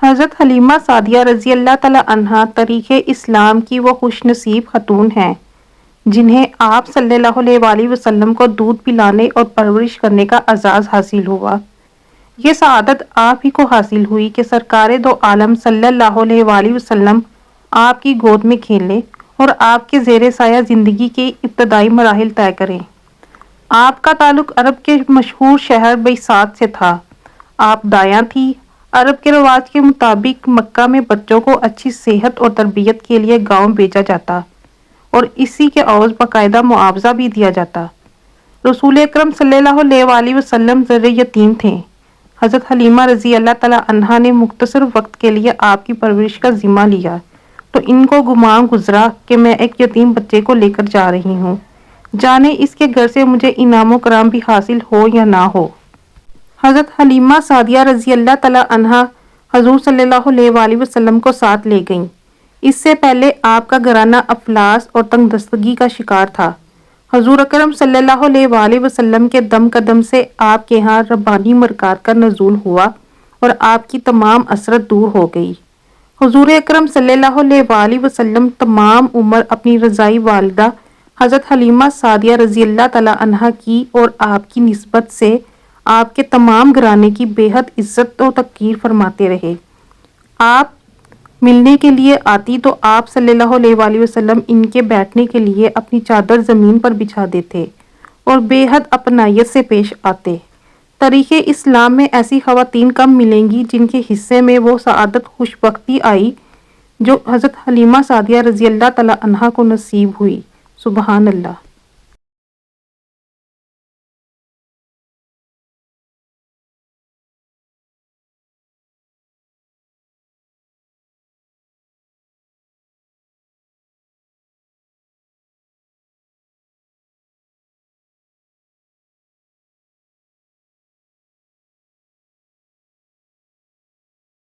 حضرت حلیمہ سعدیہ رضی اللہ تعالی عنہا طریق اسلام کی وہ خوش نصیب خاتون ہیں جنہیں آپ صلی اللہ علیہ وآلہ وسلم کو دودھ پلانے اور پرورش کرنے کا اعزاز حاصل ہوا۔ یہ سعادت آپ ہی کو حاصل ہوئی کہ سرکار دو عالم صلی اللہ علیہ وآلہ وسلم آپ کی گود میں کھیلیں اور آپ کے زیر سایہ زندگی کے ابتدائی مراحل طے کریں۔ آپ کا تعلق عرب کے مشہور شہر بیسات سے تھا۔ آپ دایاں تھی۔ عرب کے رواج کے مطابق مکہ میں بچوں کو اچھی صحت اور تربیت کے لیے گاؤں بھیجا جاتا اور اسی کے عوض باقاعدہ معاوضہ بھی دیا جاتا۔ رسول اکرم صلی اللہ علیہ وآلہ وسلم زر یتیم تھے۔ حضرت حلیمہ رضی اللہ تعالی عنہا نے مختصر وقت کے لیے آپ کی پرورش کا ذمہ لیا تو ان کو گمان گزرا کہ میں ایک یتیم بچے کو لے کر جا رہی ہوں، جانے اس کے گھر سے مجھے انعام و کرام بھی حاصل ہو یا نہ ہو۔ حضرت حلیمہ سعدیہ رضی اللہ تعالی عنہا حضور صلی اللہ علیہ وآلہ وسلم کو ساتھ لے گئیں۔ اس سے پہلے آپ کا گھرانہ افلاس اور تنگ دستگی کا شکار تھا۔ حضور اکرم صلی اللہ علیہ وآلہ وسلم کے دم قدم سے آپ کے ہاں ربانی برکات کا نزول ہوا اور آپ کی تمام اسرت دور ہو گئی۔ حضور اکرم صلی اللہ علیہ وآلہ وسلم تمام عمر اپنی رضائی والدہ حضرت حلیمہ سعدیہ رضی اللہ تعالی عنہا کی اور آپ کی نسبت سے آپ کے تمام گھرانے کی بے حد عزت و توقیر فرماتے رہے۔ آپ ملنے کے لیے آتی تو آپ صلی اللہ علیہ وآلہ وسلم ان کے بیٹھنے کے لیے اپنی چادر زمین پر بچھا دیتے اور بے حد اپنائیت سے پیش آتے۔ تاریخ اسلام میں ایسی خواتین کم ملیں گی جن کے حصے میں وہ سعادت خوش بختی آئی جو حضرت حلیمہ سعدیہ رضی اللہ تعالی عنہا کو نصیب ہوئی۔ سبحان اللہ۔